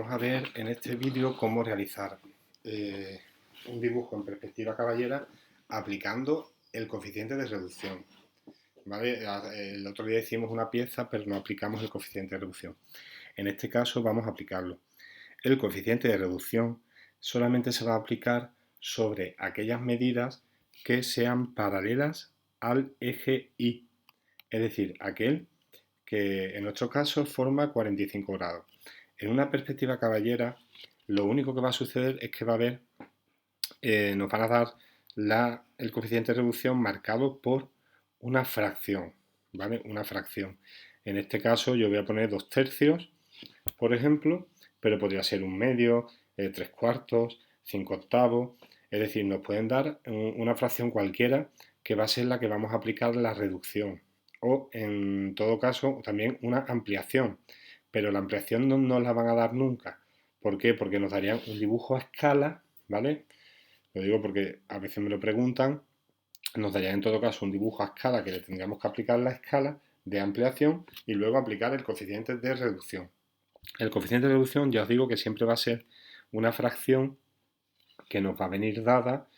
vamos a ver en este vídeo cómo realizar un dibujo en perspectiva caballera aplicando el coeficiente de reducción. ¿Vale? El otro día hicimos una pieza, pero no aplicamos el coeficiente de reducción. En este caso vamos a aplicarlo. El coeficiente de reducción solamente se va a aplicar sobre aquellas medidas que sean paralelas al eje Y, es decir, aquel que en nuestro caso forma 45 grados. En una perspectiva caballera, lo único que va a suceder es que va a haber, nos van a dar el coeficiente de reducción marcado por una fracción, ¿vale? Una fracción. En este caso yo voy a poner 2/3, por ejemplo, pero podría ser 1/2, 3/4, 5/8, es decir, nos pueden dar una fracción cualquiera que va a ser la que vamos a aplicar la reducción, o en todo caso también una ampliación, pero la ampliación no nos la van a dar nunca. ¿Por qué? Porque nos darían un dibujo a escala, ¿vale? Lo digo porque a veces me lo preguntan. Nos daría en todo caso un dibujo a escala que le tendríamos que aplicar la escala de ampliación y luego aplicar el coeficiente de reducción. El coeficiente de reducción ya os digo que siempre va a ser una fracción que nos va a venir dada,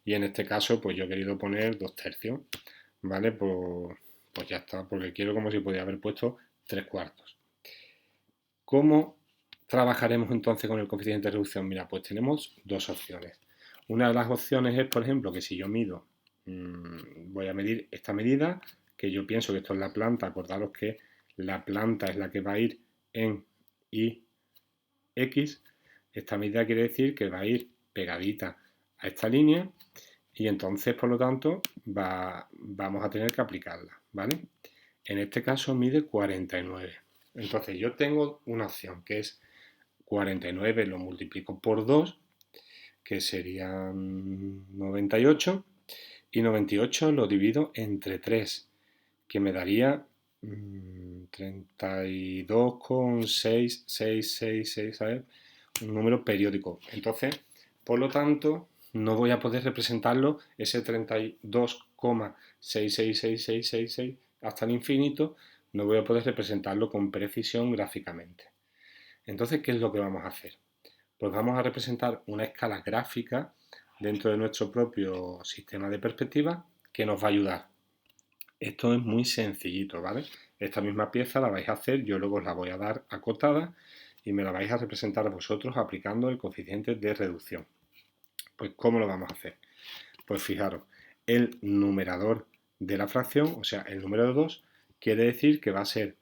y en este caso pues yo he querido poner 2/3, ¿vale? Pues ya está, porque quiero como si podía haber puesto 3/4. ¿Cómo trabajaremos entonces con el coeficiente de reducción? Mira, pues tenemos dos opciones. Una de las opciones es, por ejemplo, que si yo mido, voy a medir esta medida, que yo pienso que esto es la planta. Acordaros que la planta es la que va a ir en IX. Esta medida quiere decir que va a ir pegadita a esta línea y entonces, por lo tanto, vamos a tener que aplicarla, ¿vale? En este caso mide 49. Entonces yo tengo una opción que es 49 lo multiplico por 2, que serían 98, y 98 lo divido entre 3, que me daría 32,666, ¿sabes? Un número periódico. Entonces, por lo tanto, no voy a poder representarlo ese 32,666666 hasta el infinito, no voy a poder representarlo con precisión gráficamente. Entonces, ¿qué es lo que vamos a hacer? Pues vamos a representar una escala gráfica dentro de nuestro propio sistema de perspectiva que nos va a ayudar. Esto es muy sencillito, ¿vale? Esta misma pieza la vais a hacer, yo luego os la voy a dar acotada y me la vais a representar vosotros aplicando el coeficiente de reducción. Pues ¿cómo lo vamos a hacer? Pues fijaros, el numerador de la fracción, o sea, el número 2, quiere decir que va a ser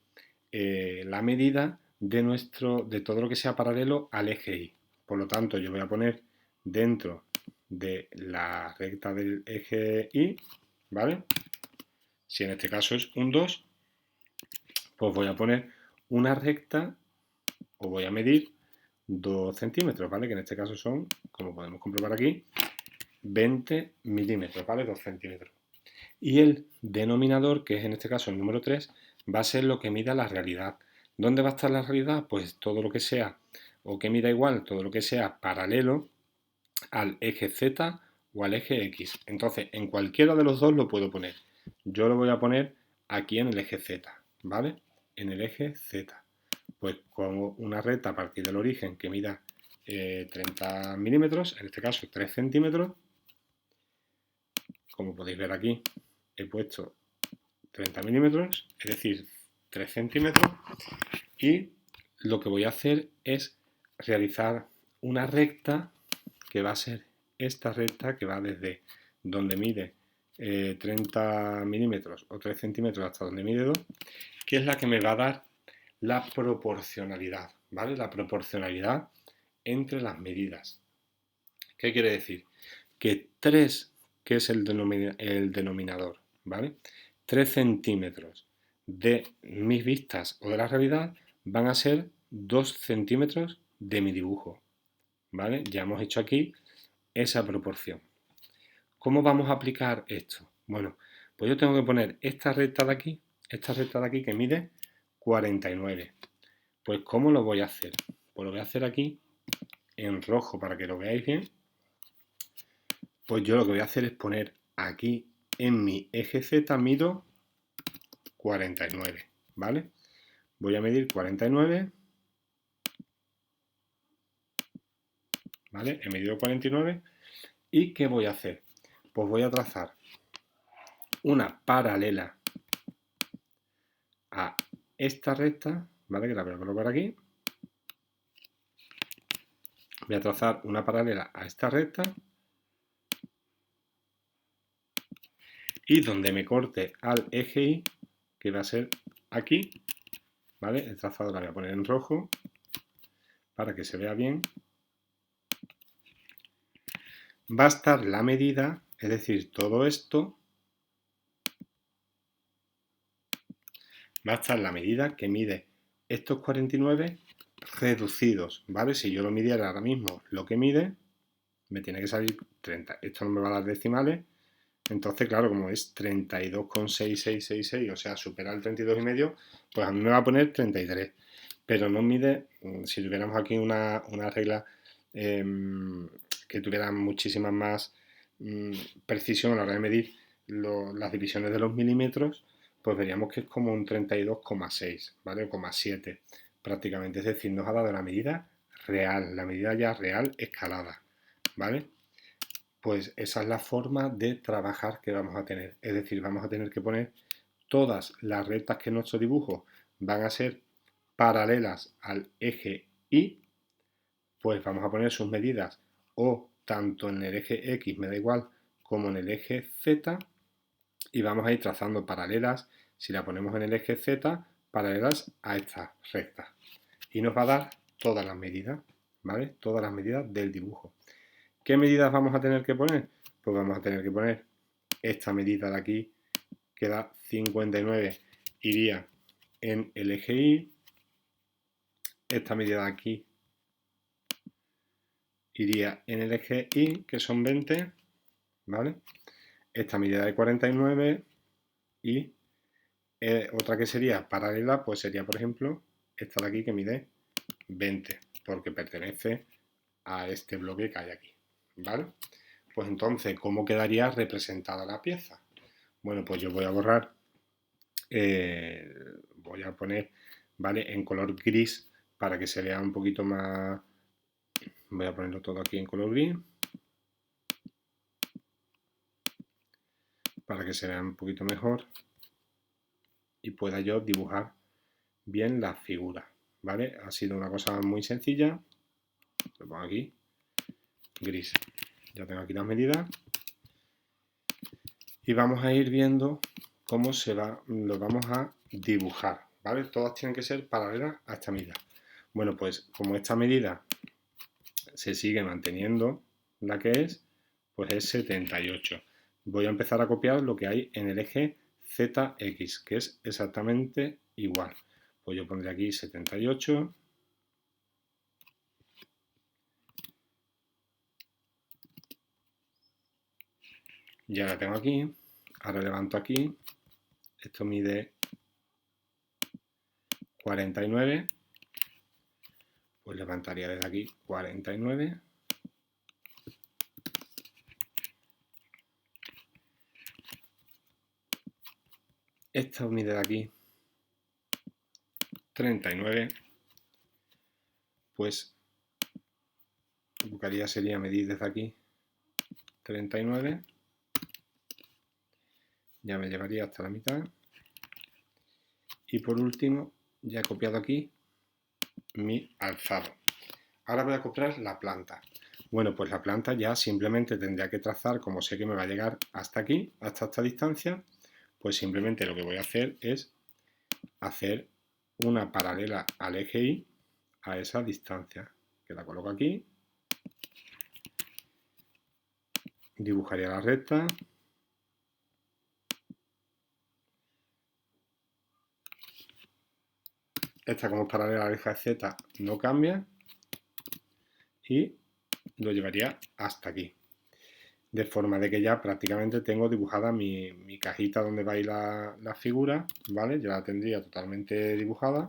la medida de todo lo que sea paralelo al eje Y. Por lo tanto, yo voy a poner dentro de la recta del eje Y, ¿vale? Si en este caso es un 2, pues voy a poner una recta, o voy a medir 2 centímetros, ¿vale? Que en este caso son, como podemos comprobar aquí, 20 milímetros, ¿vale? 2 centímetros. Y el denominador, que es en este caso el número 3, va a ser lo que mida la realidad. ¿Dónde va a estar la realidad? Pues todo lo que sea, o que mida igual, todo lo que sea paralelo al eje Z o al eje X. Entonces, en cualquiera de los dos lo puedo poner. Yo lo voy a poner aquí en el eje Z, ¿vale? En el eje Z. Pues con una recta a partir del origen que mida 30 milímetros, en este caso 3 centímetros. Como podéis ver aquí, he puesto 30 milímetros, es decir, 3 centímetros, y lo que voy a hacer es realizar una recta que va a ser esta recta que va desde donde mide 30 milímetros o 3 centímetros hasta donde mide 2, que es la que me va a dar la proporcionalidad, ¿vale? La proporcionalidad entre las medidas. ¿Qué quiere decir? Que 3, que es el denominador, ¿vale? 3 centímetros de mis vistas o de la realidad van a ser 2 centímetros de mi dibujo, ¿vale? Ya hemos hecho aquí esa proporción. ¿Cómo vamos a aplicar esto? Bueno, pues yo tengo que poner esta recta de aquí que mide 49. Pues ¿cómo lo voy a hacer? Pues lo voy a hacer aquí en rojo para que lo veáis bien. Pues yo lo que voy a hacer es poner aquí en mi eje Z mido 49, ¿vale? Voy a medir 49 ¿vale? He medido 49 y ¿qué voy a hacer? Pues voy a trazar una paralela a esta recta, ¿vale? Que la voy a colocar aquí. Voy a trazar una paralela a esta recta y donde me corte al eje Y, que va a ser aquí, ¿vale? El trazado la voy a poner en rojo para que se vea bien. Va a estar la medida, es decir, todo esto va a estar la medida que mide estos 49 reducidos, ¿vale? Si yo lo midiera ahora mismo lo que mide, me tiene que salir 30. Esto no me va a dar decimales, entonces, claro, como es 32,6666, o sea, supera el 32,5, pues a mí me va a poner 33. Pero no mide, si tuviéramos aquí una regla que tuviera muchísima más precisión a la hora de medir las divisiones de los milímetros, pues veríamos que es como un 32,6, ¿vale? O 0,7 prácticamente. Es decir, nos ha dado la medida real, la medida ya real escalada, ¿vale? Pues esa es la forma de trabajar que vamos a tener. Es decir, vamos a tener que poner todas las rectas que en nuestro dibujo van a ser paralelas al eje Y, pues vamos a poner sus medidas o tanto en el eje X, me da igual, como en el eje Z, y vamos a ir trazando paralelas, si la ponemos en el eje Z, paralelas a esta recta. Y nos va a dar todas las medidas, ¿vale? Todas las medidas del dibujo. ¿Qué medidas vamos a tener que poner? Pues vamos a tener que poner esta medida de aquí, que da 59, iría en el eje Y. Esta medida de aquí iría en el eje Y, que son 20, ¿vale? Esta medida de 49 y otra que sería paralela, pues sería, por ejemplo, esta de aquí que mide 20, porque pertenece a este bloque que hay aquí, ¿vale? Pues entonces, ¿cómo quedaría representada la pieza? Bueno, pues yo voy a borrar, voy a poner, ¿vale? En color gris para que se vea un poquito más. Voy a ponerlo todo aquí en color gris para que se vea un poquito mejor y pueda yo dibujar bien la figura, ¿vale? Ha sido una cosa muy sencilla. Lo pongo aquí, gris. Ya tengo aquí las medidas y vamos a ir viendo cómo lo vamos a dibujar, ¿vale? Todas tienen que ser paralelas a esta medida. Bueno, pues como esta medida se sigue manteniendo la que es, pues es 78. Voy a empezar a copiar lo que hay en el eje ZX, que es exactamente igual. Pues yo pondré aquí 78. Ya la tengo aquí. Ahora levanto aquí. Esto mide 49. Pues levantaría desde aquí 49. Esta mide de aquí 39. Pues lo que haría sería medir desde aquí 39. Ya me llevaría hasta la mitad. Y por último, ya he copiado aquí mi alzado. Ahora voy a copiar la planta. Bueno, pues la planta ya simplemente tendría que trazar, como sé que me va a llegar hasta aquí, hasta esta distancia, pues simplemente lo que voy a hacer es hacer una paralela al eje Y a esa distancia, que la coloco aquí, dibujaría la recta, esta como es paralela al eje Z no cambia y lo llevaría hasta aquí. De forma de que ya prácticamente tengo dibujada mi cajita donde va a ir la figura, ¿vale? Ya la tendría totalmente dibujada.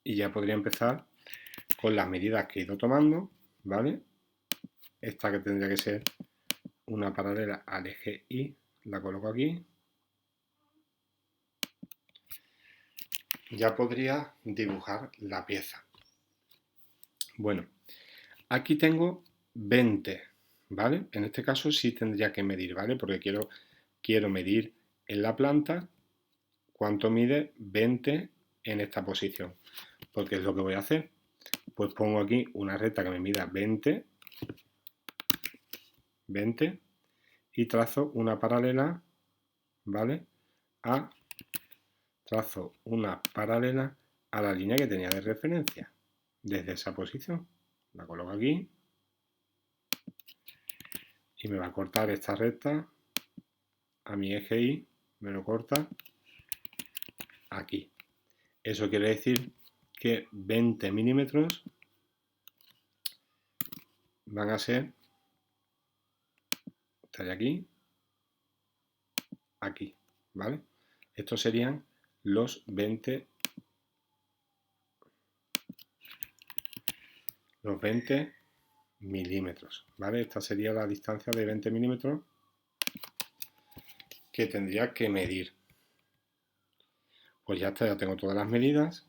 Y ya podría empezar con las medidas que he ido tomando, ¿vale? Esta que tendría que ser una paralela al eje Y, la coloco aquí. ya podría dibujar la pieza. Bueno, aquí tengo 20, ¿vale? En este caso sí tendría que medir, ¿vale? Porque quiero medir en la planta cuánto mide 20 en esta posición. Porque es lo que voy a hacer. Pues pongo aquí una recta que me mida 20, 20 y trazo una paralela, ¿vale? Trazo una paralela a la línea que tenía de referencia. Desde esa posición. La coloco aquí. Y me va a cortar esta recta a mi eje Y. Me lo corta aquí. Eso quiere decir que 20 milímetros van a ser, estaría aquí, aquí, ¿vale? Estos serían los 20 milímetros, ¿vale? Esta sería la distancia de 20 milímetros que tendría que medir. Pues ya está, ya tengo todas las medidas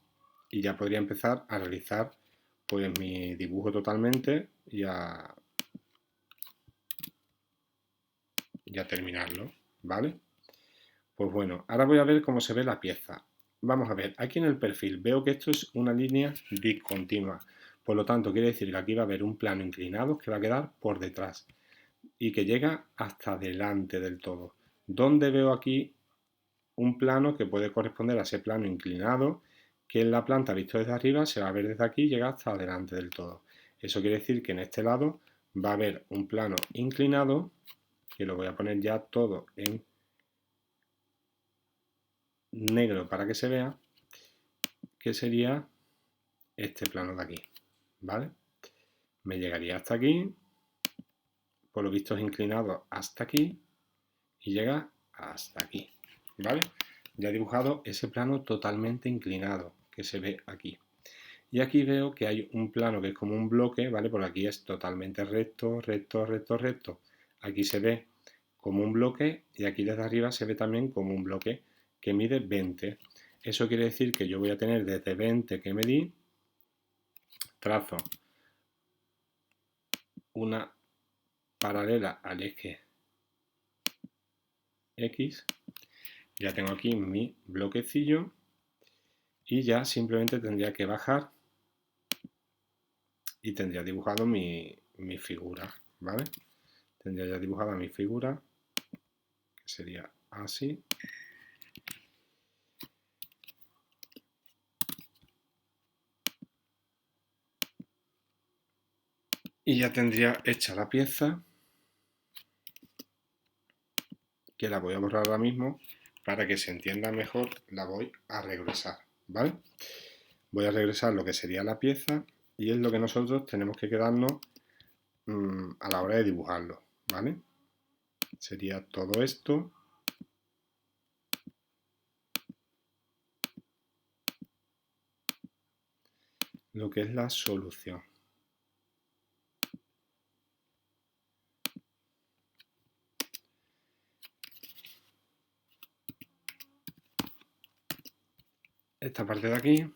y ya podría empezar a realizar pues mi dibujo totalmente y a terminarlo, ¿vale? Pues bueno, ahora voy a ver cómo se ve la pieza. Vamos a ver, aquí en el perfil veo que esto es una línea discontinua. Por lo tanto, quiere decir que aquí va a haber un plano inclinado que va a quedar por detrás y que llega hasta delante del todo. ¿Dónde veo aquí un plano que puede corresponder a ese plano inclinado que en la planta visto desde arriba se va a ver desde aquí y llega hasta delante del todo? Eso quiere decir que en este lado va a haber un plano inclinado, que lo voy a poner ya todo en negro para que se vea, que sería este plano de aquí, ¿vale? Me llegaría hasta aquí, por lo visto es inclinado hasta aquí y llega hasta aquí, ¿vale? Ya he dibujado ese plano totalmente inclinado que se ve aquí. Y aquí veo que hay un plano que es como un bloque, ¿vale? Por aquí es totalmente recto, recto, recto, recto. Aquí se ve como un bloque y aquí desde arriba se ve también como un bloque que mide 20. Eso quiere decir que yo voy a tener desde 20 que medí, trazo una paralela al eje X, ya tengo aquí mi bloquecillo y ya simplemente tendría que bajar y tendría dibujado mi figura, ¿vale? Tendría ya dibujada mi figura, que sería así. Y ya tendría hecha la pieza, que la voy a borrar ahora mismo para que se entienda mejor, la voy a regresar, ¿vale? Voy a regresar lo que sería la pieza y es lo que nosotros tenemos que quedarnos a la hora de dibujarlo, ¿vale? Sería todo esto. Lo que es la solución. Esta parte de aquí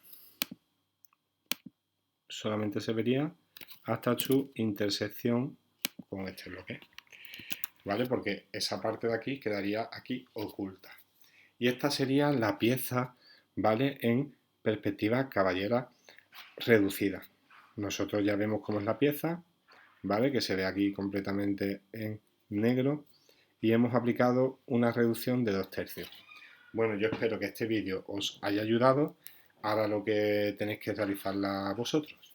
solamente se vería hasta su intersección con este bloque, ¿vale? Porque esa parte de aquí quedaría aquí oculta. Y esta sería la pieza, ¿vale? En perspectiva caballera reducida. Nosotros ya vemos cómo es la pieza, ¿vale? Que se ve aquí completamente en negro y hemos aplicado una reducción de 2/3. Bueno, yo espero que este vídeo os haya ayudado. Ahora lo que tenéis que realizarla vosotros.